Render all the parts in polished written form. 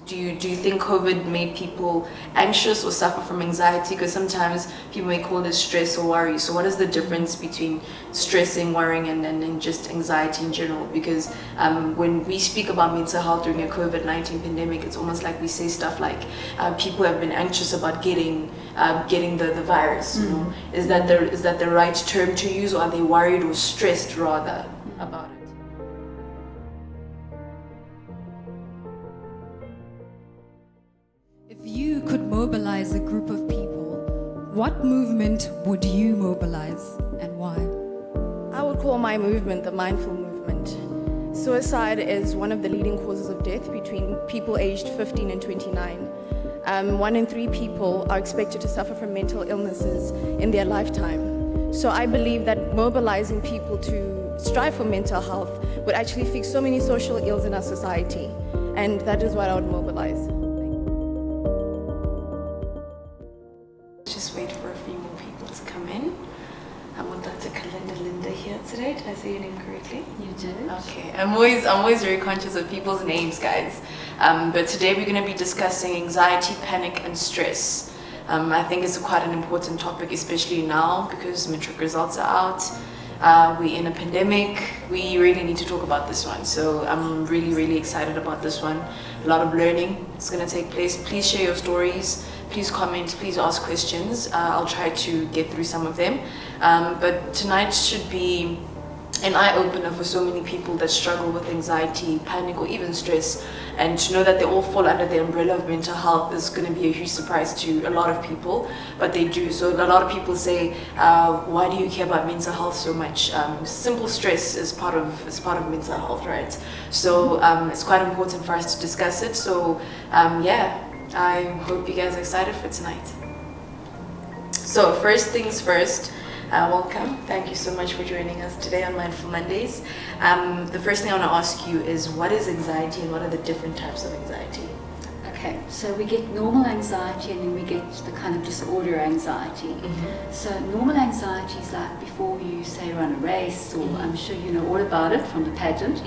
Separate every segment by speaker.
Speaker 1: do you think COVID made people anxious or suffer from anxiety? Because sometimes people may call this stress or worry. So what is the difference between stressing, worrying, and just anxiety in general? Because when we speak about mental health during a COVID-19 pandemic, it's almost like we say stuff like people have been anxious about getting the virus. You know, is that the right term to use, or are they worried or stressed rather about it?
Speaker 2: If you could mobilize a group of people, what movement would you mobilize and why?
Speaker 3: I would call my movement the mindful movement. Suicide is one of the leading causes of death between people aged 15 and 29. 1 in 3 people are expected to suffer from mental illnesses in their lifetime. So I believe that mobilizing people to strive for mental health would actually fix so many social ills in our society, and that is what I would mobilize.
Speaker 1: Just wait for a few more people to come in. I'm with Dr. Colinda Linde here today. Did I say your name correctly?
Speaker 4: You did.
Speaker 1: Okay. I'm always very conscious of people's names, guys. But today we're going to be discussing anxiety, panic, and stress. I think it's quite an important topic, especially now because matric results are out. We're in a pandemic. We really need to talk about this one. So I'm really excited about this one. A lot of learning is going to take place. Please share your stories. Please comment, please ask questions. I'll try to get through some of them. But tonight should be an eye-opener for so many people that struggle with anxiety, panic, or even stress. And to know that they all fall under the umbrella of mental health is going to be a huge surprise to a lot of people, but they do. So a lot of people say, why do you care about mental health so much? Simple stress is part of mental health, right? So it's quite important for us to discuss it. So yeah. I hope you guys are excited for tonight. So first things first, welcome. Thank you so much for joining us today on Mindful Mondays. The first thing I want to ask you is, what is anxiety and what are the different types of anxiety?
Speaker 4: Okay, so we get normal anxiety and then we get the kind of disorder anxiety. So normal anxiety is like before you say run a race, or I'm sure you know all about it from the pageant.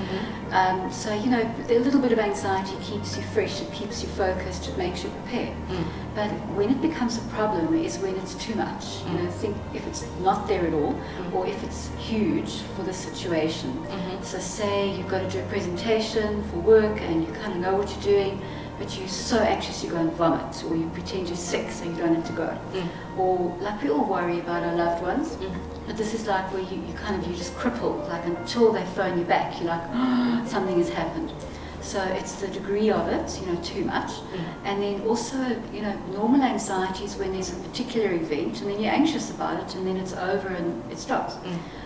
Speaker 4: So you know, a little bit of anxiety keeps you fresh, it keeps you focused, it makes you prepared. But when it becomes a problem is when it's too much. You know, think if it's not there at all, or if it's huge for the situation. So say you've got to do a presentation for work and you kind of know what you're doing, but you're so anxious you go and vomit, or you pretend you're sick so you don't have to go. Or like we all worry about our loved ones, but this is like where you're just crippled, like until they phone you back, you're like, oh, something has happened. So it's the degree of it, you know, too much. And then also, you know, normal anxiety is when there's a particular event and then you're anxious about it and then it's over and it stops.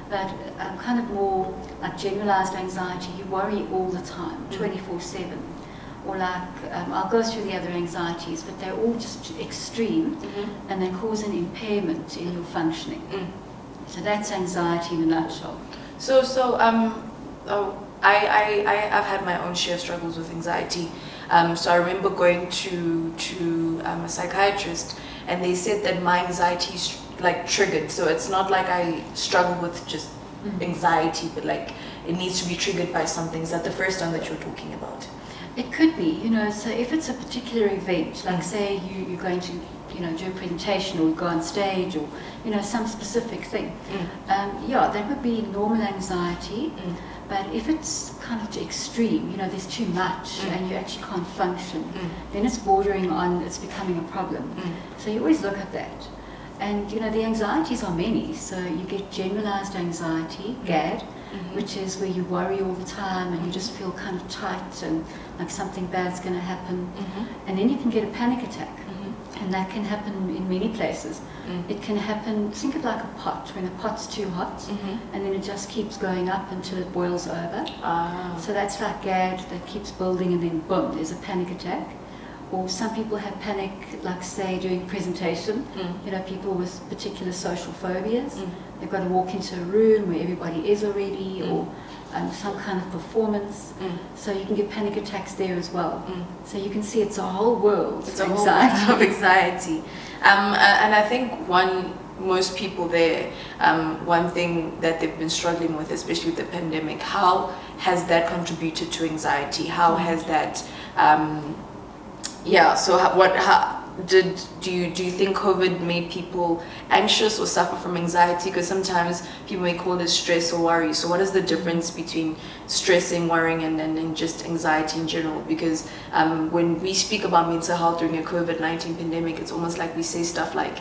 Speaker 4: But kind of more like generalized anxiety, you worry all the time, 24/7. Or like, I'll go through the other anxieties, but they're all just extreme and they cause an impairment in your functioning. So that's anxiety in a nutshell.
Speaker 1: I've had my own share of struggles with anxiety. So I remember going to a psychiatrist, and they said that my anxiety is like triggered. So it's not like I struggle with just anxiety, but like it needs to be triggered by something. Is that the first one that you're talking about?
Speaker 4: It could be, you know, so if it's a particular event, like say you're going to, you know, do a presentation or go on stage or, you know, some specific thing, yeah, that would be normal anxiety. But if it's kind of extreme, you know, there's too much and you actually can't function, then it's bordering on, it's becoming a problem. So you always look at that. And, you know, the anxieties are many. So you get generalized anxiety, GAD, which is where you worry all the time and you just feel kind of tight and like something bad's going to happen. And then you can get a panic attack. And that can happen in many places. It can happen, think of like a pot, when a pot's too hot, and then it just keeps going up until it boils over. So that's like GAD, that keeps building and then boom, there's a panic attack. Or some people have panic, like say during presentation, you know, people with particular social phobias. They've got to walk into a room where everybody is already, or some kind of performance. So you can get panic attacks there as well. So you can see it's a whole world
Speaker 1: of anxiety. And I think most people there, one thing that they've been struggling with, especially with the pandemic, how has that contributed to anxiety? How has that Yeah. So do you think COVID made people anxious or suffer from anxiety? Because sometimes people may call this stress or worry. So what is the difference between stressing, worrying, and just anxiety in general? Because when we speak about mental health during a COVID-19 pandemic, it's almost like we say stuff like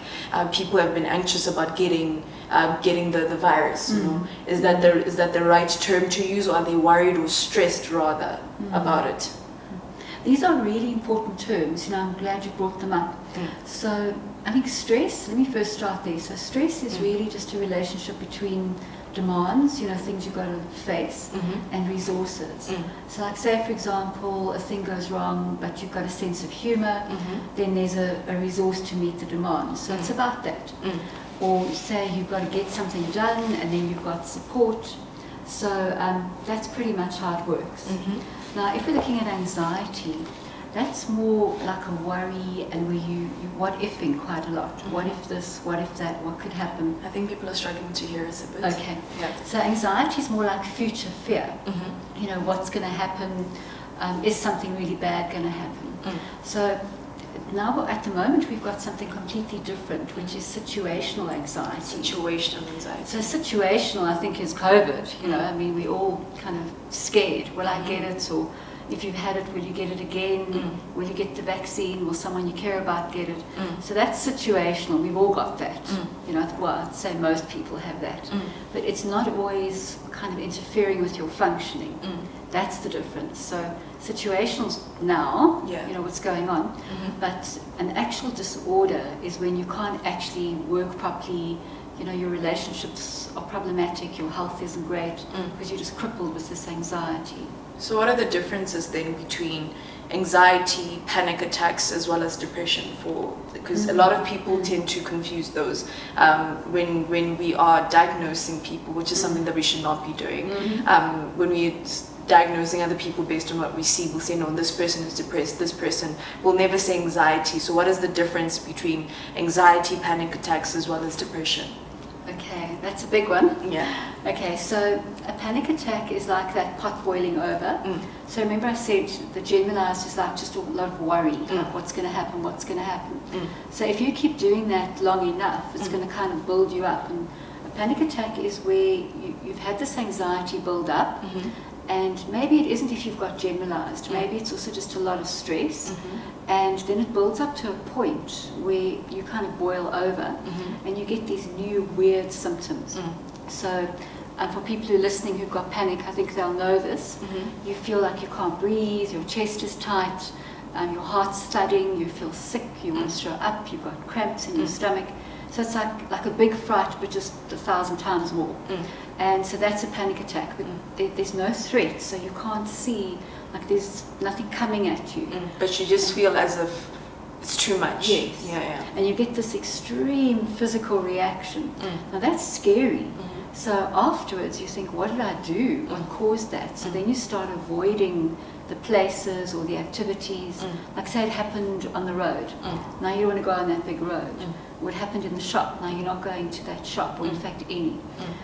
Speaker 1: people have been anxious about getting the virus. You know, is that the right term to use, or are they worried or stressed rather about it?
Speaker 4: These are really important terms, I'm glad you brought them up. So I think stress, let me first start there. So stress is really just a relationship between demands, things you've got to face, and resources. So like say, for example, a thing goes wrong, but you've got a sense of humor, then there's a resource to meet the demand. So it's about that. Or say you've got to get something done, and then you've got support. So that's pretty much how it works. Now, if we're looking at anxiety, that's more like a worry, and where you what ifing quite a lot. What if this, what if that, what could happen?
Speaker 1: I think people are struggling to hear us a bit.
Speaker 4: Okay.
Speaker 1: Yeah.
Speaker 4: So anxiety is more like future fear. What's going to happen? Is something really bad going to happen? So now at the moment we've got something completely different, which is situational anxiety.
Speaker 1: Situational anxiety.
Speaker 4: So situational, I think, is COVID. We're all kind of scared. Will I get it? Or if you've had it, will you get it again? Will you get the vaccine? Will someone you care about get it? So that's situational. We've all got that. I'd say most people have that. But it's not always kind of interfering with your functioning. That's the difference. So situational's now, what's going on. But an actual disorder is when you can't actually work properly. Your relationships are problematic, your health isn't great, because you're just crippled with this anxiety.
Speaker 1: So what are the differences then between anxiety, panic attacks, as well as depression? Because a lot of people tend to confuse those when we are diagnosing people, which is something that we should not be doing. When we're diagnosing other people based on what we see, we'll say, no, this person is depressed, this person. We'll never say anxiety. So what is the difference between anxiety, panic attacks, as well as depression?
Speaker 4: Okay, that's a big one.
Speaker 1: Yeah.
Speaker 4: Okay, so a panic attack is like that pot boiling over. So remember I said the generalized is like just a lot of worry, like what's going to happen, what's going to happen. So if you keep doing that long enough, it's going to kind of build you up. And a panic attack is where you've had this anxiety build up, and maybe it isn't if you've got generalized, maybe it's also just a lot of stress. And then it builds up to a point where you kind of boil over, and you get these new weird symptoms. So for people who are listening who've got panic, I think they'll know this. You feel like you can't breathe, your chest is tight, your heart's thudding, you feel sick, you want to throw up, you've got cramps in your stomach. So it's like a big fright, but just 1,000 times more. And so that's a panic attack. But there's no threat, so you can't see, like there's nothing coming at you.
Speaker 1: But you just feel as if it's too much.
Speaker 4: Yes.
Speaker 1: Yeah.
Speaker 4: And you get this extreme physical reaction. Now that's scary. So afterwards you think, what did I do? What caused that? So then you start avoiding the places or the activities. Like say it happened on the road. Now you don't want to go on that big road. What happened in the shop? Now you're not going to that shop, or in fact any.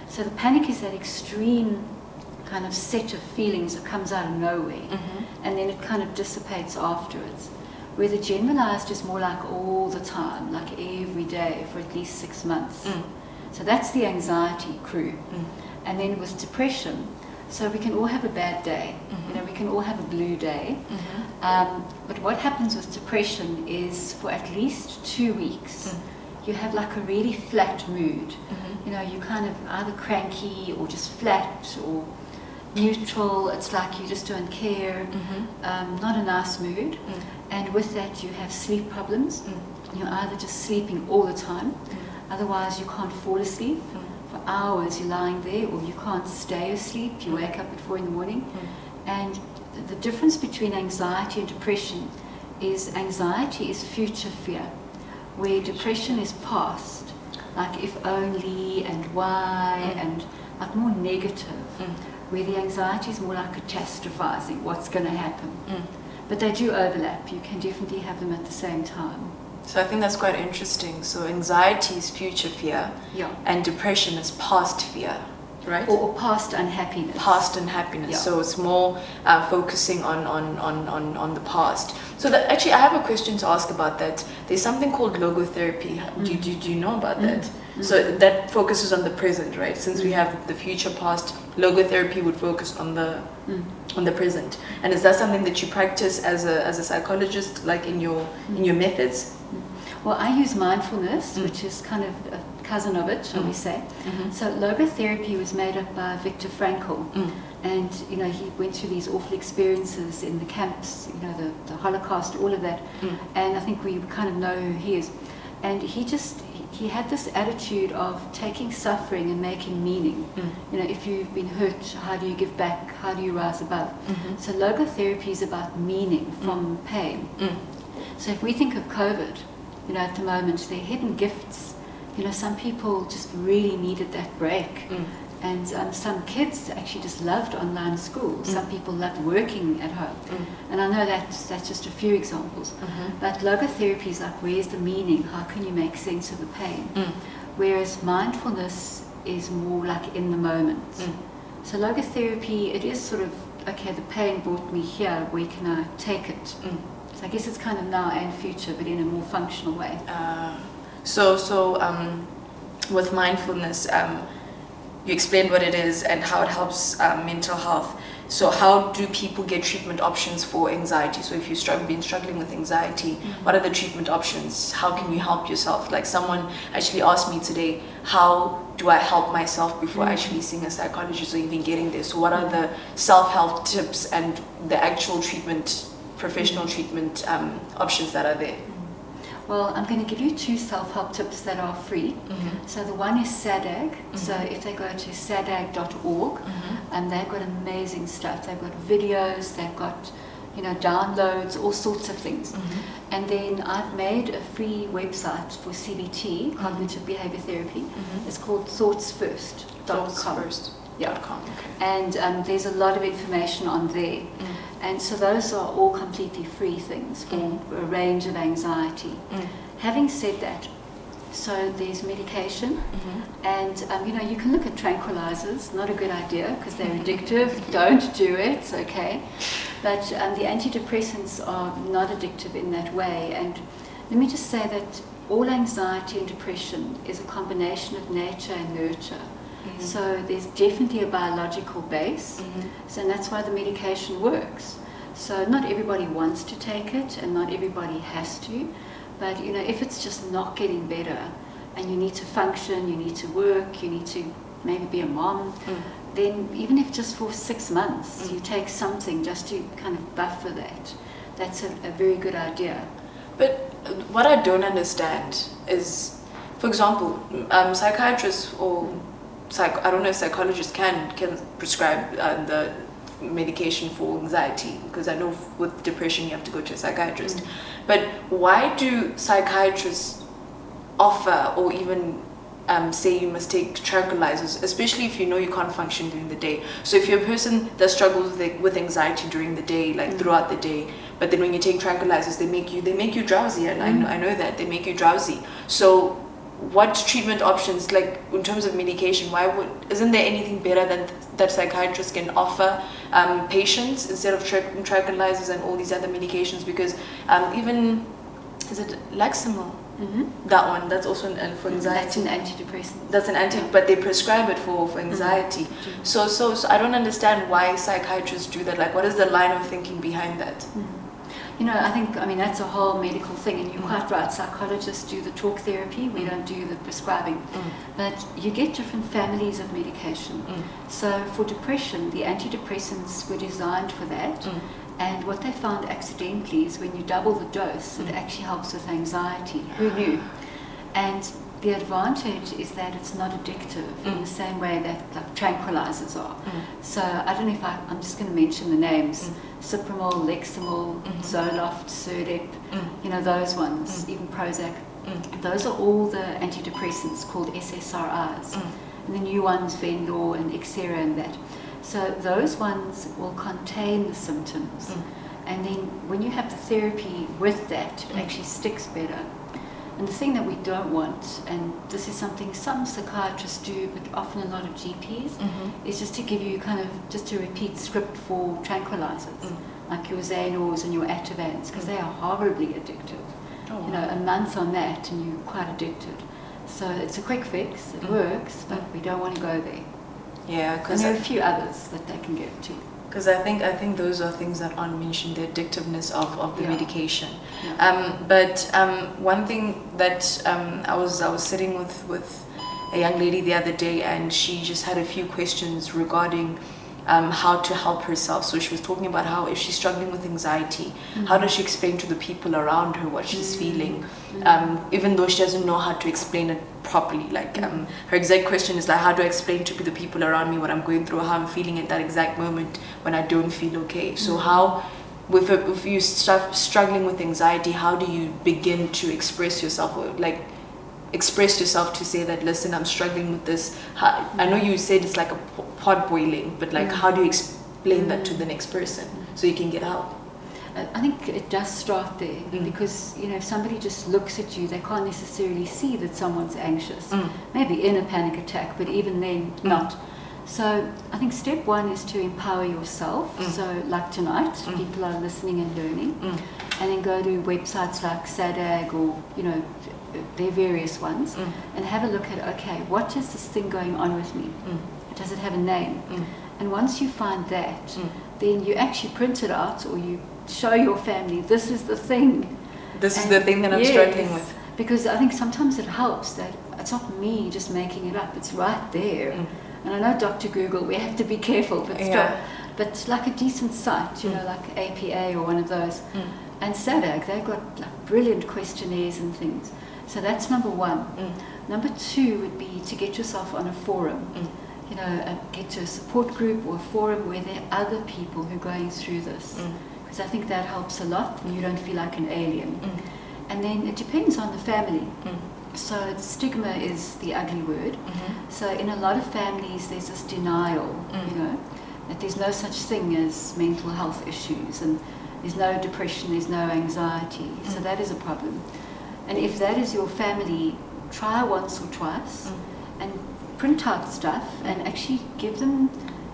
Speaker 4: So the panic is that extreme kind of set of feelings that comes out of nowhere, and then it kind of dissipates afterwards. Where the generalized is more like all the time, like every day for at least 6 months. So that's the anxiety crew. And then with depression, so we can all have a bad day, we can all have a blue day. But what happens with depression is for at least 2 weeks, you have like a really flat mood. You kind of either cranky or just flat or neutral. It's like you just don't care. Not a nice mood. And with that you have sleep problems. You're either just sleeping all the time, otherwise you can't fall asleep. For hours you're lying there, or you can't stay asleep. You wake up at 4 in the morning. And the difference between anxiety and depression is anxiety is future fear, where depression is past, like if only and why, and like more negative, where the anxiety is more like catastrophizing what's going to happen. But they do overlap. You can definitely have them at the same time.
Speaker 1: So I think that's quite interesting. So anxiety is future fear, and depression is past fear. right?
Speaker 4: Or past unhappiness.
Speaker 1: Past unhappiness.
Speaker 4: Yeah.
Speaker 1: So it's more focusing on the past. So that, actually, I have a question to ask about that. There's something called logotherapy. Do you know about that? So that focuses on the present, right? Since we have the future, past, logotherapy would focus on the present. And is that something that you practice as a psychologist, like in your methods?
Speaker 4: Well, I use mindfulness, which is kind of a cousin of it, shall we say. So logotherapy was made up by Viktor Frankl. And, you know, he went through these awful experiences in the camps, you know, the Holocaust, all of that. And I think we kind of know who he is. And he had this attitude of taking suffering and making meaning. You know, if you've been hurt, how do you give back? How do you rise above? So logotherapy is about meaning from pain. So if we think of COVID, you know, at the moment, they're hidden gifts. You know, some people just really needed that break. And some kids actually just loved online school. Some people loved working at home. And I know that's just a few examples. But logotherapy is like, where's the meaning? How can you make sense of the pain? Whereas mindfulness is more like in the moment. So logotherapy, it is sort of, okay, the pain brought me here, where can I take it? So I guess it's kind of now and future, but in a more functional way.
Speaker 1: With mindfulness, you explained what it is and how it helps mental health. So how do people get treatment options for anxiety? So if you've been struggling with anxiety, what are the treatment options? How can you help yourself? Like someone actually asked me today, how do I help myself before actually seeing a psychologist or even getting there? So what are the self-help tips and the actual treatment, professional treatment options that are there?
Speaker 4: Well, I'm going to give you 2 self-help tips that are free. So the one is SADAG. So if they go to sadag.org, and they've got amazing stuff. They've got videos, they've got, you know, downloads, all sorts of things. And then I've made a free website for CBT, cognitive behavior therapy. It's called thoughtsfirst.com.
Speaker 1: Thoughtsfirst.com. Okay.
Speaker 4: And there's a lot of information on there. And so those are all completely free things for a range of anxiety. Having said that, so there's medication, and you know, you can look at tranquilizers. Not a good idea because they're addictive. Don't do it, okay? But the antidepressants are not addictive in that way. And let me just say that all anxiety and depression is a combination of nature and nurture. So there's definitely a biological base, so and that's why the medication works. So not everybody wants to take it, and not everybody has to. But you know, if it's just not getting better, and you need to function, you need to work, you need to maybe be a mom, then even if just for 6 months you take something just to kind of buffer that, that's a very good idea.
Speaker 1: But what I don't understand is, for example, psychiatrists or I don't know if psychologists can prescribe the medication for anxiety, because I know with depression you have to go to a psychiatrist. But why do psychiatrists offer or even say you must take tranquilizers, especially if you know you can't function during the day? So if you're a person that struggles with anxiety during the day, like throughout the day, but then when you take tranquilizers, they make you drowsy, and I know that they make you drowsy. So what treatment options, like in terms of medication, isn't there anything better than that psychiatrists can offer patients instead of tranquilizers and all these other medications? Because even, is it Laxamil? That one, that's also for anxiety.
Speaker 4: That's an antidepressant.
Speaker 1: That's an but they prescribe it for anxiety. So I don't understand why psychiatrists do that. Like, what is the line of thinking behind that?
Speaker 4: You know, I mean, that's a whole medical thing, and you're quite right. Psychologists do the talk therapy, we don't do the prescribing. But you get different families of medication. So for depression, the antidepressants were designed for that. And what they found accidentally is when you double the dose, it actually helps with anxiety. Who knew? And the advantage is that it's not addictive in the same way that like tranquilizers are. So I don't know if I'm just going to mention the names. Cipramil, Lexamil, Zoloft, Serdep, you know, those ones, even Prozac. Those are all the antidepressants called SSRIs. And the new ones, Vendor and Xera and that. So those ones will contain the symptoms. And then when you have the therapy with that, it actually sticks better. And the thing that we don't want, and this is something some psychiatrists do, but often a lot of GPs, is just to give you kind of just a repeat script for tranquilizers, like your Xanors and your Ativans, because they are horribly addictive.
Speaker 1: Oh,
Speaker 4: you know, a month on that and you're quite addicted. So it's a quick fix, it works, but we don't want to go there.
Speaker 1: Yeah,
Speaker 4: And
Speaker 1: because
Speaker 4: there are a few others that they can get to.
Speaker 1: Because I think those are things that aren't mentioned, the addictiveness of the
Speaker 4: Yeah.
Speaker 1: medication.
Speaker 4: Yeah.
Speaker 1: But one thing that I was sitting with a young lady the other day, and she just had a few questions regarding how to help herself. So she was talking about how if she's struggling with anxiety, how does she explain to the people around her what she's feeling, even though she doesn't know how to explain it properly. Like her exact question is like, how do I explain to the people around me what I'm going through, how I'm feeling at that exact moment when I don't feel okay? So how, if you start struggling with anxiety, how do you begin to express yourself, or like express yourself to say that, listen, I'm struggling with this. I know you said it's like a pot boiling, but like how do you explain that to the next person so you can get help?
Speaker 4: I think it does start there, because you know, if somebody just looks at you, they can't necessarily see that someone's anxious, maybe in a panic attack, but even then not. So I think step one is to empower yourself. So like tonight, people are listening and learning, and then go to websites like SADAG or, you know, there are various ones, and have a look at, okay, what is this thing going on with me? Does it have a name? And once you find that, then you actually print it out, or you show your family, this is the thing.
Speaker 1: This is the thing that I'm struggling with.
Speaker 4: Because I think sometimes it helps that it's not me just making it up, it's right there. And I know Dr. Google, we have to be careful, but still. But like a decent site, you know, like APA or one of those. And SADAG, they've got like brilliant questionnaires and things. So that's number one. Number two would be to get yourself on a forum. You know, get to a support group or a forum where there are other people who are going through this. Because I think that helps a lot, and you don't feel like an alien. And then it depends on the family. So stigma is the ugly word. So in a lot of families there's this denial, you know, that there's no such thing as mental health issues, and there's no depression, there's no anxiety. So that is a problem. And if that is your family, try once or twice and print out stuff and actually give them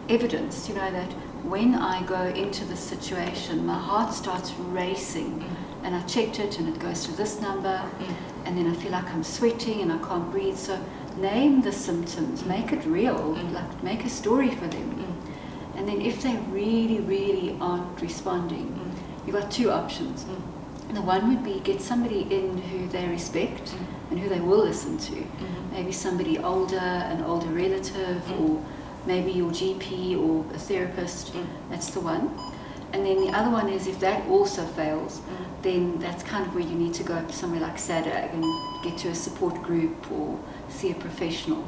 Speaker 4: evidence, you know, that when I go into this situation, my heart starts racing, and I checked it and it goes to this number, and then I feel like I'm sweating and I can't breathe. So name the symptoms, make it real, like make a story for them. And then if they really, really aren't responding, you've got two options. The one would be get somebody in who they respect and who they will listen to. Maybe somebody older, an older relative, or maybe your GP or a therapist. That's the one. And then the other one is, if that also fails, then that's kind of where you need to go somewhere like SADAG and get to a support group or see a professional.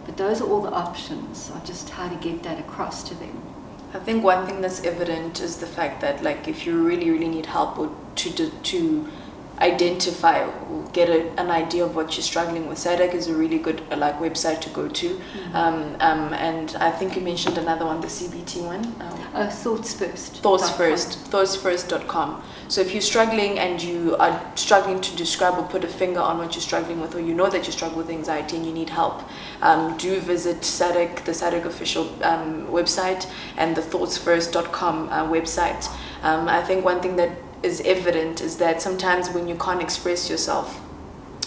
Speaker 4: But those are all the options, of just how to get that across to them.
Speaker 1: I think one thing that's evident is the fact that, like, if you really, really need help, or to identify or get an idea of what you're struggling with, SADAG is a really good website to go to. And I think you mentioned another one, the CBT one.
Speaker 4: Thoughts First.
Speaker 1: Thoughtsfirst.com. So if you're struggling and you are struggling to describe or put a finger on what you're struggling with, or you know that you struggle with anxiety and you need help, do visit SADAG, the SADAG official website, and the thoughtsfirst.com website. I think one thing that is evident is that sometimes when you can't express yourself,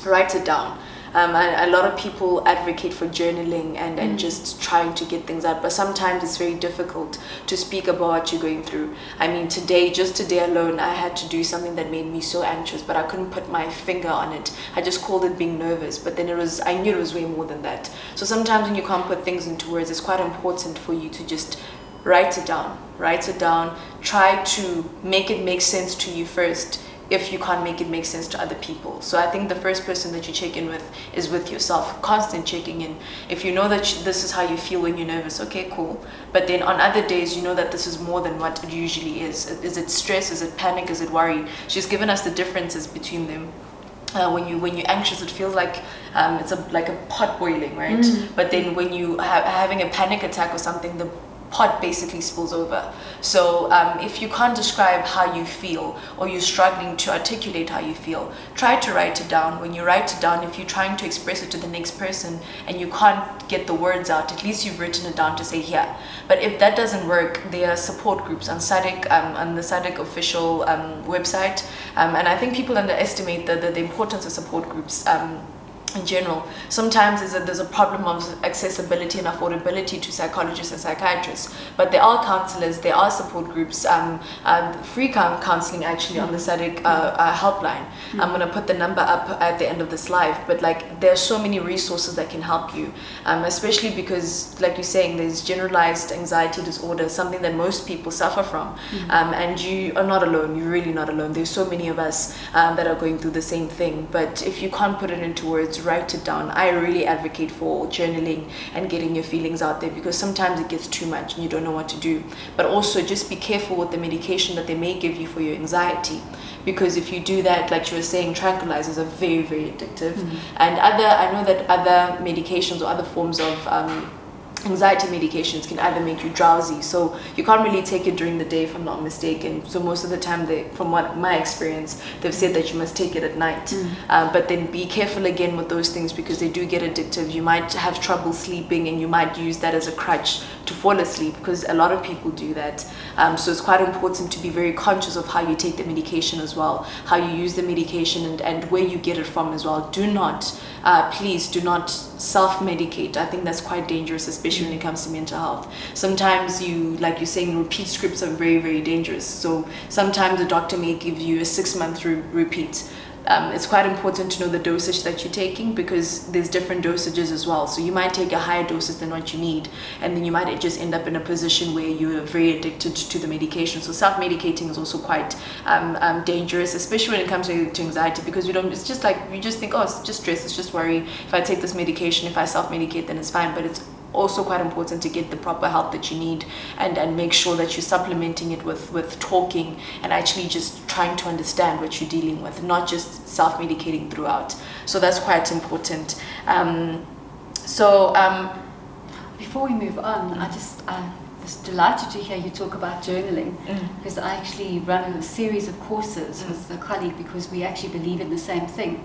Speaker 1: write it down. A lot of people advocate for journaling and just trying to get things out, but sometimes it's very difficult to speak about what you're going through. I mean, just today alone, I had to do something that made me so anxious, but I couldn't put my finger on it. I just called it being nervous, but then I knew it was way more than that. So sometimes when you can't put things into words, it's quite important for you to just write it down. Try to make it make sense to you first, if you can't make it make sense to other people. So I think the first person that you check in with is with yourself, constant checking in. If you know that this is how you feel when you're nervous, okay, cool. But then on other days, you know that this is more than what it usually is. Is it stress? Is it panic? Is it worry? She's given us the differences between them. When you're anxious, it feels like it's like a pot boiling, right? But then when you having a panic attack or something, the pot basically spills over. So if you can't describe how you feel, or you're struggling to articulate how you feel, try to write it down. When you write it down, if you're trying to express it to the next person and you can't get the words out, at least you've written it down to say here. But if that doesn't work, there are support groups on SADC, on the SADC official website, and I think people underestimate the importance of support groups in general. Sometimes there's a problem of accessibility and affordability to psychologists and psychiatrists, but there are counselors, there are support groups, free counseling actually on the SADC helpline. I'm going to put the number up at the end of this live, but like there are so many resources that can help you, especially because, like you're saying, there's generalized anxiety disorder, something that most people suffer from, and you are not alone. You're really not alone. There's so many of us that are going through the same thing, but if you can't put it into words, write it down. I really advocate for journaling and getting your feelings out there, because sometimes it gets too much and you don't know what to do. But also just be careful with the medication that they may give you for your anxiety, because if you do that, like you were saying, tranquilizers are very, very addictive. And I know that other medications or other forms of anxiety medications can either make you drowsy, so you can't really take it during the day, if I'm not mistaken. So most of the time, from what my experience, they've said that you must take it at night. But then be careful again with those things, because they do get addictive. You might have trouble sleeping and you might use that as a crutch to fall asleep, because a lot of people do that. So it's quite important to be very conscious of how you take the medication as well, how you use the medication, and where you get it from as well. Do not, please do not self-medicate. I think that's quite dangerous, especially when it comes to mental health. Sometimes like you're saying, repeat scripts are very, very dangerous. So sometimes the doctor may give you a 6-month repeat. It's quite important to know the dosage that you're taking, because there's different dosages as well. So you might take a higher dosage than what you need, and then you might just end up in a position where you're very addicted to the medication. So self-medicating is also quite dangerous, especially when it comes to anxiety, because it's just like, you just think, oh, it's just stress, it's just worry. If I take this medication, if I self-medicate, then it's fine. But it's also quite important to get the proper help that you need, and make sure that you're supplementing it with talking and actually just trying to understand what you're dealing with, not just self-medicating throughout. So that's quite important.
Speaker 4: Before we move on, I was delighted to hear you talk about journaling, because I actually run a series of courses with a colleague, because we actually believe in the same thing.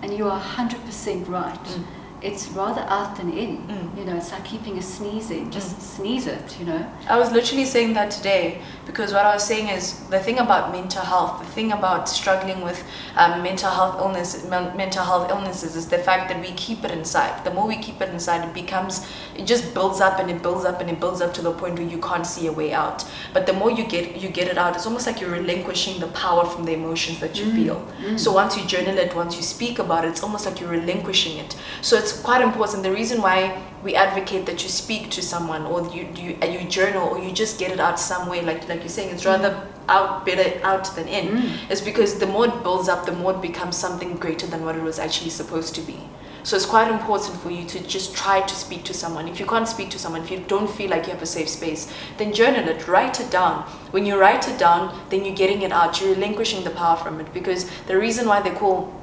Speaker 4: And you are 100% right. It's rather out than in. You know, it's like keeping a sneeze in. Just sneeze it, you know.
Speaker 1: I was literally saying that today, because what I was saying is, the thing about mental health, the thing about struggling with mental health illnesses is the fact that we keep it inside. The more we keep it inside, it just builds up and it builds up and it builds up to the point where you can't see a way out. But the more you get it out, it's almost like you're relinquishing the power from the emotions that you feel. So once you journal it, once you speak about it, it's almost like you're relinquishing it. So it's quite important. The reason why we advocate that you speak to someone, or you journal, or you just get it out some way, like you're saying, it's rather better out than in, is because the more it builds up, the more it becomes something greater than what it was actually supposed to be. So it's quite important for you to just try to speak to someone. If you can't speak to someone, if you don't feel like you have a safe space, then journal it, write it down. When you write it down, then you're getting it out, you're relinquishing the power from it, because the reason why they call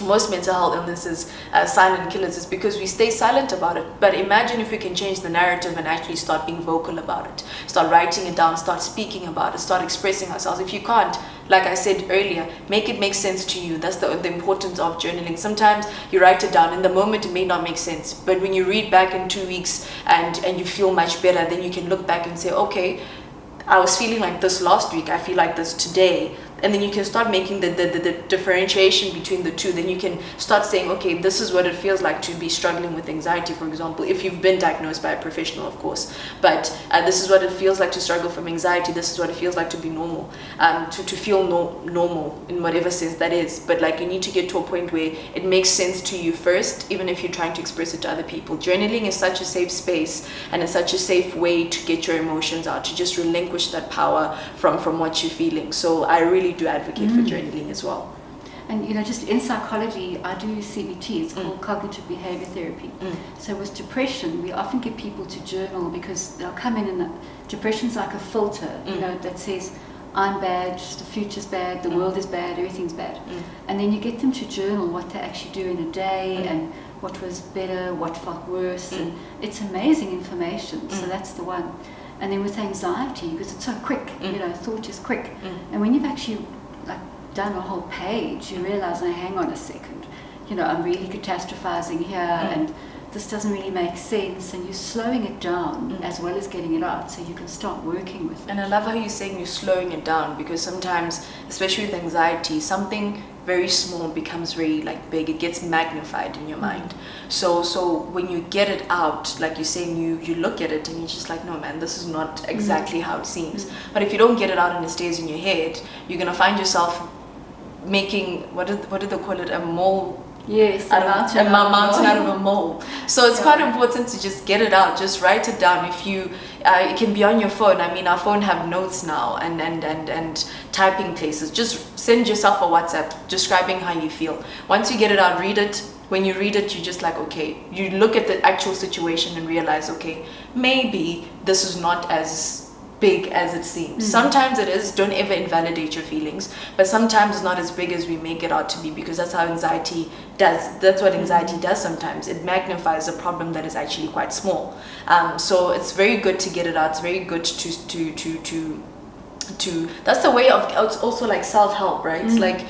Speaker 1: most mental health illnesses silent killers is because we stay silent about it. But imagine if we can change the narrative and actually start being vocal about it, start writing it down, start speaking about it, start expressing ourselves. If you can't, like I said earlier, make it make sense to you. That's the importance of journaling. Sometimes you write it down, in the moment it may not make sense, but when you read back in 2 weeks and you feel much better, then you can look back and say, okay, I was feeling like this last week, I feel like this today. And then you can start making the differentiation between the two. Then you can start saying, okay, this is what it feels like to be struggling with anxiety, for example, if you've been diagnosed by a professional, of course. But this is what it feels like to struggle from anxiety. This is what it feels like to be normal, to feel normal in whatever sense that is. But like, you need to get to a point where it makes sense to you first, even if you're trying to express it to other people. Journaling is such a safe space, and it's such a safe way to get your emotions out, to just relinquish that power from what you're feeling. So I really do advocate for journaling as well.
Speaker 4: And you know, just in psychology, I do CBT. It's called cognitive behavior therapy. So with depression, we often get people to journal, because they'll come in and depression's like a filter, you know, that says, I'm bad, the future's bad, the world is bad, everything's bad. And then you get them to journal what they actually do in a day, and what was better, what felt worse, and it's amazing information. So that's the one. And then with anxiety, because it's so quick, you know, thought is quick. And when you've actually like done a whole page, you realize, oh, hang on a second, you know, I'm really catastrophizing here, and this doesn't really make sense, and you're slowing it down as well as getting it out, so you can start working with it.
Speaker 1: And I love how you're saying you're slowing it down, because sometimes, especially with anxiety, something very small becomes very like big. It gets magnified in your mind. So when you get it out, like you're saying, you look at it and you're just like, no man, this is not exactly how it seems. But if you don't get it out and it stays in your head, you're gonna find yourself making, what did they call it, a mole.
Speaker 4: Yes,
Speaker 1: A mountain out of a mole. So it's quite important to just get it out, just write it down. If you, it can be on your phone. I mean, our phone have notes now and typing places. Just send yourself a WhatsApp describing how you feel. Once you get it out, read it. When you read it, you just like, okay, you look at the actual situation and realize, okay, maybe this is not as big as it seems. Sometimes it is. Don't ever invalidate your feelings, but sometimes it's not as big as we make it out to be, because that's how anxiety does. That's what anxiety does sometimes. It magnifies a problem that is actually quite small. So it's very good to get it out. It's very good to that's the way of, it's also like self-help, right? It's like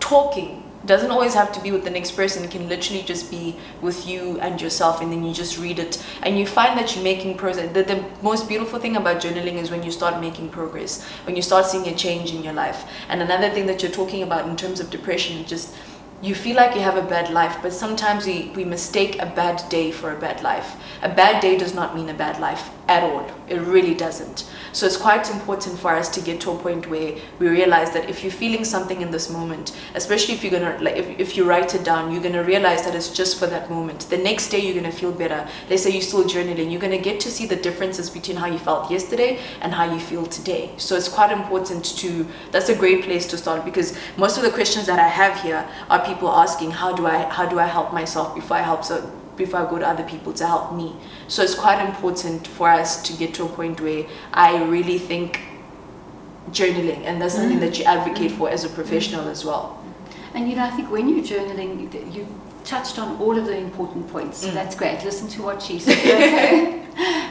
Speaker 1: talking doesn't always have to be with the next person. It can literally just be with you and yourself, and then you just read it and you find that you're making progress. The most beautiful thing about journaling is when you start making progress, when you start seeing a change in your life. And another thing that you're talking about in terms of depression, just you feel like you have a bad life, but sometimes we mistake a bad day for a bad life. A bad day does not mean a bad life at all. It really doesn't. So it's quite important for us to get to a point where we realize that if you're feeling something in this moment, especially if you're gonna, like, if you write it down, you're gonna realize that it's just for that moment. The next day you're gonna feel better. Let's say you're still journaling, you're gonna get to see the differences between how you felt yesterday and how you feel today. So it's quite important to, that's a great place to start, because most of the questions that I have here are people asking, how do I help myself before I go to other people to help me. So it's quite important for us to get to a point where I really think journaling, and that's something that you advocate for as a professional as well.
Speaker 4: And you know, I think when you're journaling, you touched on all of the important points. So that's great. Listen to what she said, okay?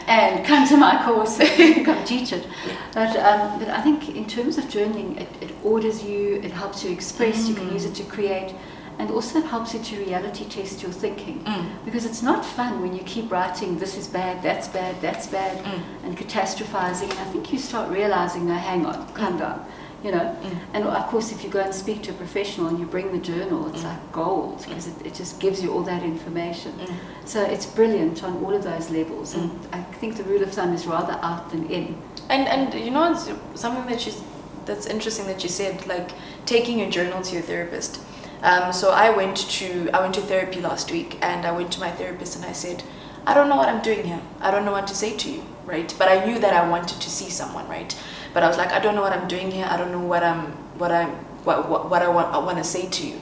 Speaker 4: And come to my course and come teach it. But I think in terms of journaling, it orders you, it helps you express, you can use it to create. And also it helps you to reality test your thinking. Because it's not fun when you keep writing, this is bad, that's bad, that's bad, and catastrophizing. And I think you start realizing, no, hang on, calm down, you know. And of course, if you go and speak to a professional and you bring the journal, it's like gold, because it just gives you all that information. So it's brilliant on all of those levels. And I think the rule of thumb is rather out than in.
Speaker 1: And you know, it's something that's interesting that you said, like taking your journal to your therapist. So I went to therapy last week, and I went to my therapist and I said, I don't know what I'm doing here. I don't know what to say to you, right? But I knew that I wanted to see someone, right? But I was like, I don't know what I'm doing here. I don't know what I want to say to you.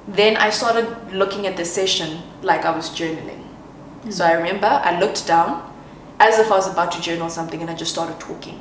Speaker 1: Then I started looking at the session like I was journaling. So I remember I looked down as if I was about to journal something, and I just started talking.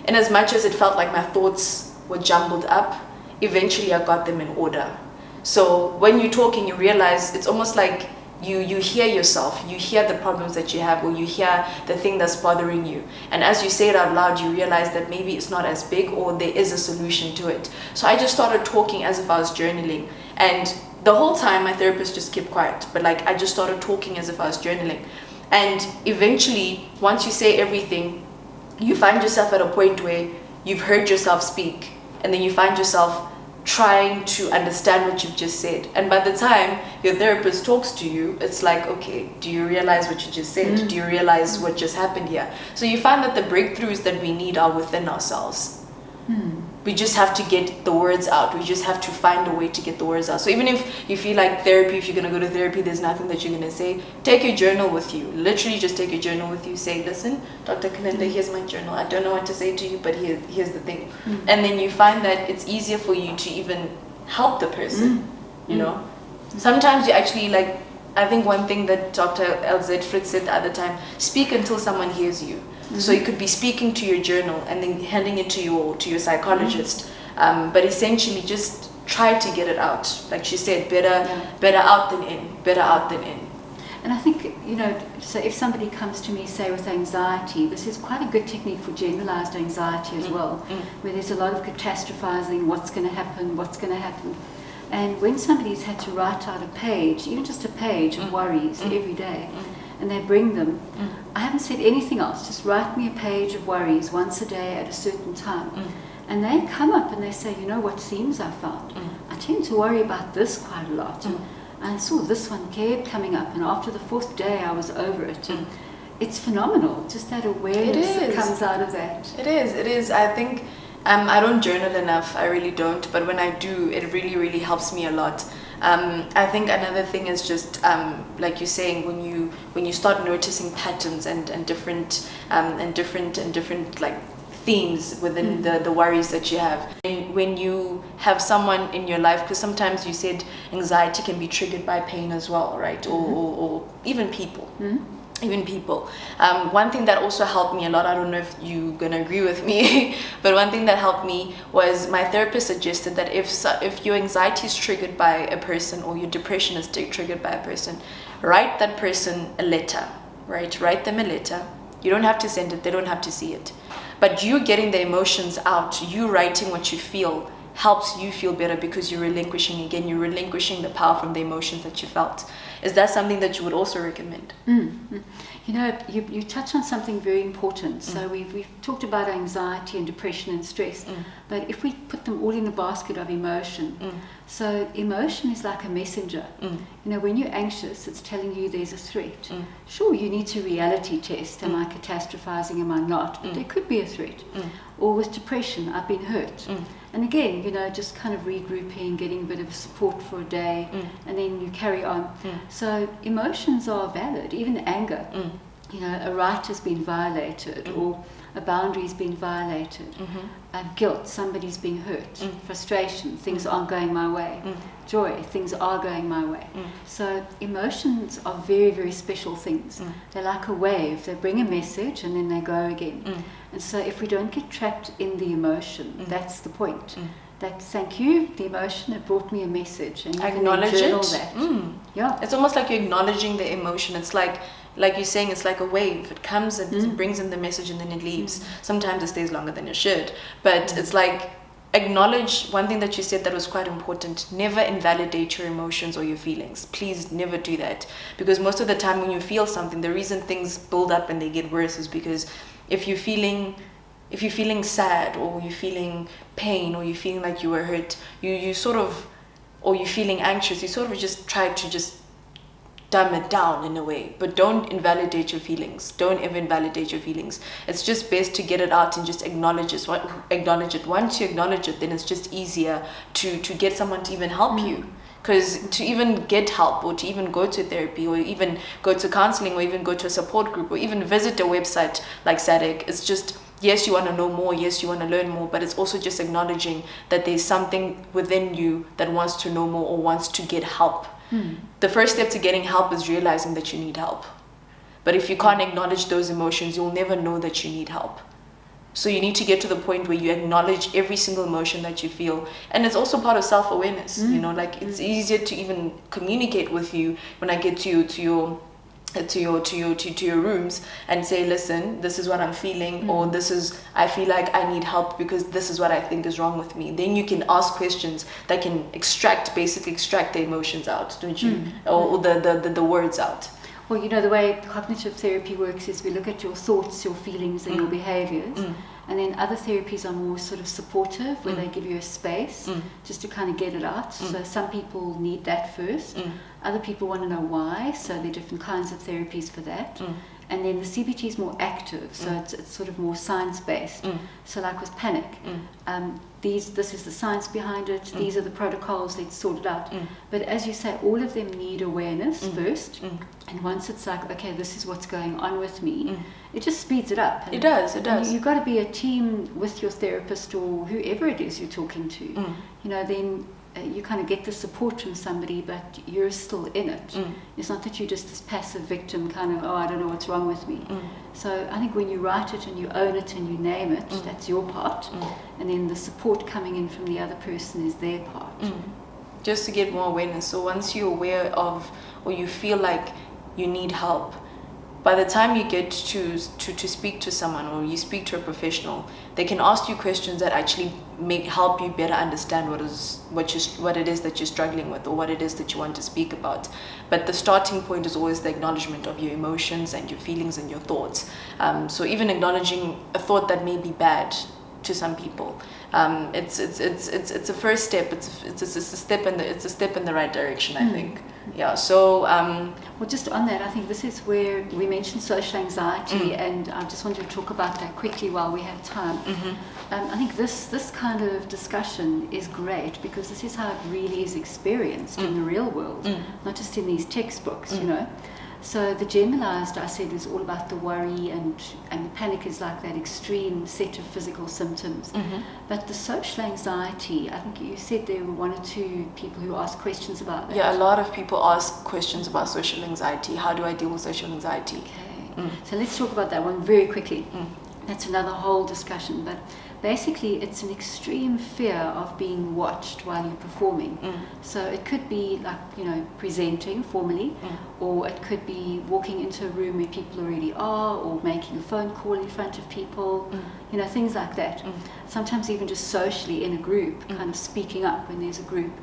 Speaker 1: And as much as it felt like my thoughts were jumbled up, eventually I got them in order. So when you're talking, you realize it's almost like you hear yourself, you hear the problems that you have, or you hear the thing that's bothering you. And as you say it out loud, you realize that maybe it's not as big, or there is a solution to it. So I just started talking as if I was journaling. And the whole time my therapist just kept quiet, but like I just started talking as if I was journaling. And eventually, once you say everything, you find yourself at a point where you've heard yourself speak, and then you find yourself trying to understand what you've just said. And by the time your therapist talks to you, it's like, okay, do you realize what you just said? Do you realize what just happened here? So you find that the breakthroughs that we need are within ourselves. We just have to get the words out. We just have to find a way to get the words out. So even if you feel like therapy, if you're going to go to therapy, there's nothing that you're going to say, take your journal with you. Literally just take your journal with you. Say, listen, Dr. Colinda, here's my journal. I don't know what to say to you, but here's the thing. And then you find that it's easier for you to even help the person, you know. Sometimes you actually, like, I think one thing that Dr. LZ Fritz said the other time, speak until someone hears you. So you could be speaking to your journal and then handing it to your psychologist, but essentially just try to get it out. Like she said, better out than in. And
Speaker 4: I think, you know, so if somebody comes to me, say, with anxiety, this is quite a good technique for generalized anxiety as well, where there's a lot of catastrophizing, what's going to happen. And when somebody's had to write out a page, even just a page of worries every day, and they bring them, I haven't said anything else, just write me a page of worries once a day at a certain time. And they come up and they say, you know what themes I found? I tend to worry about this quite a lot. And I saw this one kept coming up, and after the 4th day I was over it. And it's phenomenal, just that awareness that comes out of that.
Speaker 1: It is. I think I don't journal enough, I really don't, but when I do, it really, really helps me a lot. I think another thing is just like you're saying, when you start noticing patterns and different like themes within the worries that you have. And when you have someone in your life, because sometimes you said anxiety can be triggered by pain as well, right? Or even people. Even people. One thing that also helped me a lot, I don't know if you're gonna agree with me, but one thing that helped me was my therapist suggested that if your anxiety is triggered by a person, or your depression is triggered by a person, write that person a letter, right? Write them a letter. You don't have to send it, they don't have to see it. But you getting the emotions out, you writing what you feel, helps you feel better, because you're relinquishing the power from the emotions that you felt. Is that something that you would also recommend?
Speaker 4: You know, you touch on something very important. So we've talked about anxiety and depression and stress, but if we put them all in a basket of emotion, so emotion is like a messenger. You know, when you're anxious, it's telling you there's a threat. Sure, you need to reality test. Am I catastrophizing? Am I not? But there could be a threat. Or with depression, I've been hurt. And again, you know, just kind of regrouping, getting a bit of support for a day, and then you carry on. So emotions are valid, even anger. You know, a right has been violated, or a boundary has been violated. Guilt, somebody's been hurt. Frustration, things aren't going my way. Joy, things are going my way. So emotions are very, very special things. They're like a wave. They bring a message and then they go again. And so if we don't get trapped in the emotion, that's the point. That, thank you, the emotion, it brought me a message, and you
Speaker 1: acknowledge
Speaker 4: can journal
Speaker 1: it.
Speaker 4: that. Yeah,
Speaker 1: it's almost like you're acknowledging the emotion. It's like you're saying, it's like a wave. It comes and it brings in the message, and then it leaves. Sometimes it stays longer than it should, but it's like, acknowledge. One thing that you said that was quite important: never invalidate your emotions or your feelings. Please never do that, because most of the time when you feel something, the reason things build up and they get worse is because if you're feeling sad, or you're feeling pain, or you're feeling like you were hurt, you sort of, or you're feeling anxious, you sort of just try to just dumb it down in a way. But don't invalidate your feelings. Don't ever invalidate your feelings. It's just best to get it out and just acknowledge it. Once you acknowledge it, then it's just easier to get someone to even help you. Because to even get help, or to even go to therapy, or even go to counseling, or even go to a support group, or even visit a website like SADC, it's just, yes, you want to know more, yes, you want to learn more, but it's also just acknowledging that there's something within you that wants to know more, or wants to get help. The first step to getting help is realizing that you need help. But if you can't acknowledge those emotions, you'll never know that you need help. So you need to get to the point where you acknowledge every single emotion that you feel. And it's also part of self-awareness. You know, like, it's easier to even communicate with you when I get to your rooms and say, listen, this is what I'm feeling, or this is, I feel like I need help because this is what I think is wrong with me. Then you can ask questions that can basically extract the emotions out, don't you? Or the words out.
Speaker 4: Well, you know, the way cognitive therapy works is we look at your thoughts, your feelings, and your behaviors. And then other therapies are more sort of supportive, where they give you a space just to kind of get it out. So some people need that first. Other people want to know why, so there are different kinds of therapies for that. And then the CBT is more active, so it's sort of more science-based. So like with panic, this is the science behind it, these are the protocols, let's sort it out. But as you say, all of them need awareness first. And once it's like, okay, this is what's going on with me, it just speeds it up. And,
Speaker 1: it does.
Speaker 4: You've got to be a team with your therapist or whoever it is you're talking to. You know, then you kind of get the support from somebody, but you're still in it. It's not that you're just this passive victim, kind of, oh, I don't know what's wrong with me. So I think when you write it and you own it and you name it, that's your part. And then the support coming in from the other person is their part.
Speaker 1: Just to get more awareness. So once you're aware of, or you feel like you need help, by the time you get to speak to someone, or you speak to a professional, they can ask you questions that actually help you better understand what it is that you're struggling with, or what it is that you want to speak about. But the starting point is always the acknowledgement of your emotions and your feelings and your thoughts. So even acknowledging a thought that may be bad to some people, it's a first step. It's a step in the right direction, I think. Yeah. So
Speaker 4: well, just on that, I think this is where we mentioned social anxiety, and I just wanted to talk about that quickly while we have time. I think this kind of discussion is great because this is how it really is experienced in the real world, not just in these textbooks, you know. So the generalized, I said, is all about the worry, and the panic is like that extreme set of physical symptoms. But the social anxiety, I think you said there were 1 or 2 people who asked questions about that.
Speaker 1: Yeah, a lot of people ask questions about social anxiety. How do I deal with social anxiety?
Speaker 4: Okay. So let's talk about that one very quickly. That's another whole discussion, but basically it's an extreme fear of being watched while you're performing. So it could be like, you know, presenting formally, or it could be walking into a room where people already are, or making a phone call in front of people, you know, things like that. Sometimes even just socially in a group, kind of speaking up when there's a group.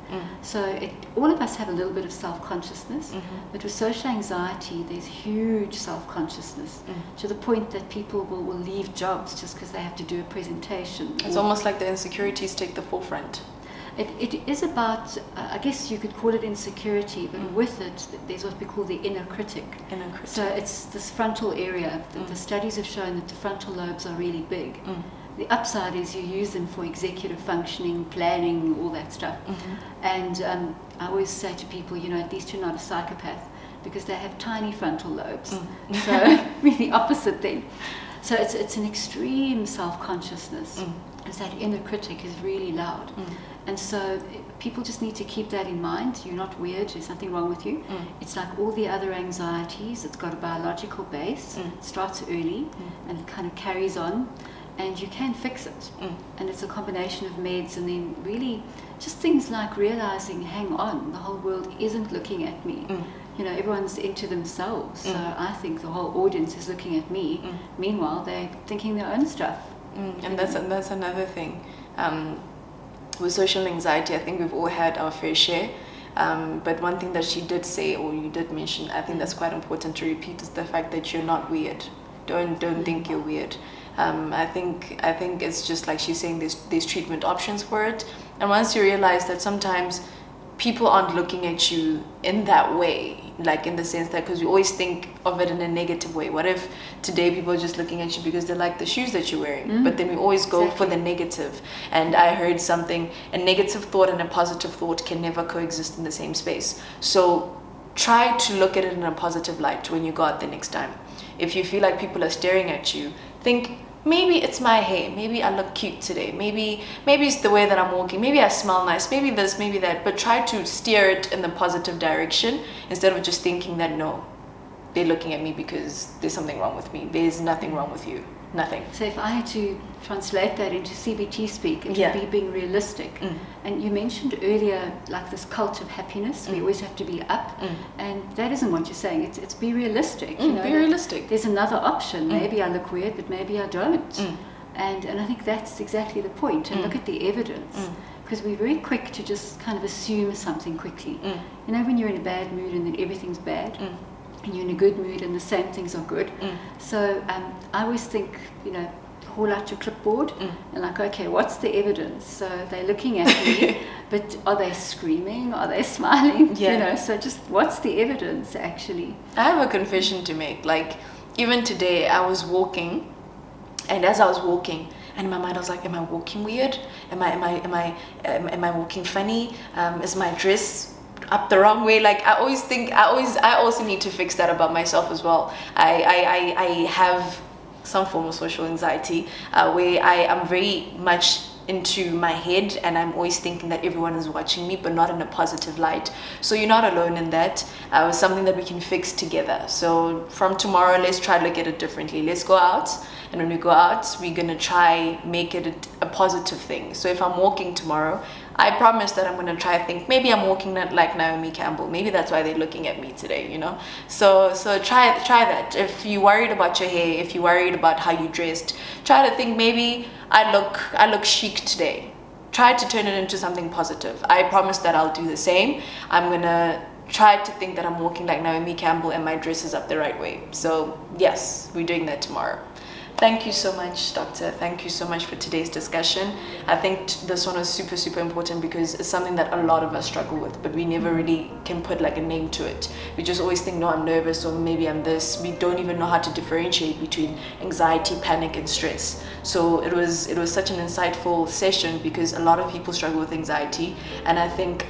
Speaker 4: So all of us have a little bit of self-consciousness, but with social anxiety there's huge self-consciousness to the point that people will leave jobs just because they have to do a presentation.
Speaker 1: It's almost like the insecurities take the forefront.
Speaker 4: It is about, I guess you could call it insecurity, but with it, there's what we call the inner critic. So it's this frontal area. The studies have shown that the frontal lobes are really big. The upside is you use them for executive functioning, planning, all that stuff. And I always say to people, you know, at least you're not a psychopath, because they have tiny frontal lobes. So really opposite then. So it's an extreme self-consciousness. It's that inner critic is really loud. And so people just need to keep that in mind. You're not weird, there's nothing wrong with you. It's like all the other anxieties, it's got a biological base, it starts early and it kind of carries on, and you can fix it. And it's a combination of meds, and then really just things like realizing, hang on, the whole world isn't looking at me. You know, everyone's into themselves, so I think the whole audience is looking at me. Meanwhile, they're thinking their own stuff.
Speaker 1: And that's another thing. With social anxiety, I think we've all had our fair share. But one thing that she did say, or you did mention, I think that's quite important to repeat, is the fact that you're not weird. Don't think you're weird. I think it's just like she's saying, there's treatment options for it. And once you realize that sometimes people aren't looking at you in that way, like in the sense that, because we always think of it in a negative way. What if today people are just looking at you because they like the shoes that you're wearing? But then we always go for the negative. And I heard something, a negative thought and a positive thought can never coexist in the same space. So try to look at it in a positive light when you go out the next time. If you feel like people are staring at you, think, maybe it's my hair, maybe I look cute today, maybe it's the way that I'm walking, maybe I smell nice, maybe this, maybe that, but try to steer it in the positive direction instead of just thinking that, no, they're looking at me because there's something wrong with me. There's nothing wrong with you. Nothing.
Speaker 4: So if I had to translate that into CBT speak, it would be being realistic. And you mentioned earlier, like this cult of happiness, we always have to be up, and that isn't what you're saying. It's be realistic. You know,
Speaker 1: be realistic.
Speaker 4: There's another option. Maybe I look weird, but maybe I don't. And I think that's exactly the point. And look at the evidence. Because we're very quick to just kind of assume something quickly. You know, when you're in a bad mood and then everything's bad, and you're in a good mood and the same things are good. So I always think, you know, haul out your clipboard and like, okay, what's the evidence? So they're looking at me, but are they screaming? Are they smiling? You know, so just what's the evidence actually?
Speaker 1: I have a confession to make. Like, even today I was walking, and as I was walking, and in my mind I was like, am I walking weird? Am I walking funny? Is my dress up the wrong way? Like, I also need to fix that about myself as well. I have some form of social anxiety where I am very much into my head, and I'm always thinking that everyone is watching me, but not in a positive light. So you're not alone in that. It's something that we can fix together. So from tomorrow, let's try to look at it differently. Let's go out, and when we go out, we're gonna try make it a positive thing. So if I'm walking tomorrow, I promise that I'm going to try to think, maybe I'm walking like Naomi Campbell. Maybe that's why they're looking at me today, you know. So try that. If you're worried about your hair, if you're worried about how you dressed, try to think, maybe I look chic today. Try to turn it into something positive. I promise that I'll do the same. I'm going to try to think that I'm walking like Naomi Campbell and my dress is up the right way. So yes, we're doing that tomorrow. Thank you so much, Doctor. Thank you so much for today's discussion. I think this one was super, super important because it's something that a lot of us struggle with, but we never really can put like a name to it. We just always think, no, I'm nervous, or maybe I'm this. We don't even know how to differentiate between anxiety, panic, and stress. So it was such an insightful session because a lot of people struggle with anxiety, and I think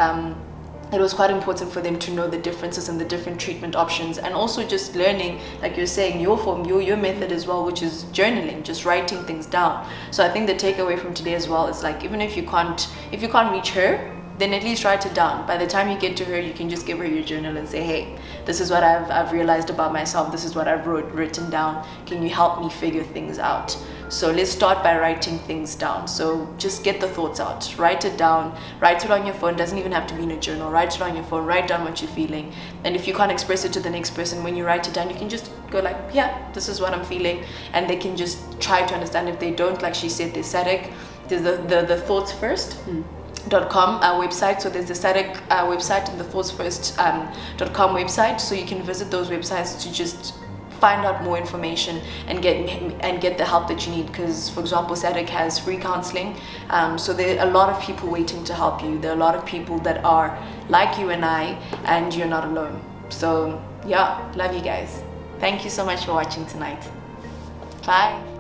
Speaker 1: it was quite important for them to know the differences and the different treatment options, and also just learning, like you're saying, your form, your method as well, which is journaling, just writing things down. So I think the takeaway from today as well is like, even if you can't reach her, then at least write it down. By the time you get to her, you can just give her your journal and say, hey, this is what I've realized about myself, this is what I've written down, can you help me figure things out? So let's start by writing things down. So just get the thoughts out, write it down, write it on your phone. Doesn't even have to be in a journal. Write it on your phone, write down what you're feeling. And if you can't express it to the next person, when you write it down, you can just go like, yeah, this is what I'm feeling, and they can just try to understand. If they don't, like she said, there's static, there's the thoughts first. .com website. So there's the static website and the thoughts first .com website. So you can visit those websites to just find out more information and get the help that you need. Because, for example, static has free counseling. So there are a lot of people waiting to help you. There are a lot of people that are like you and I, and you're not alone. So yeah, love you guys. Thank you so much for watching tonight. Bye.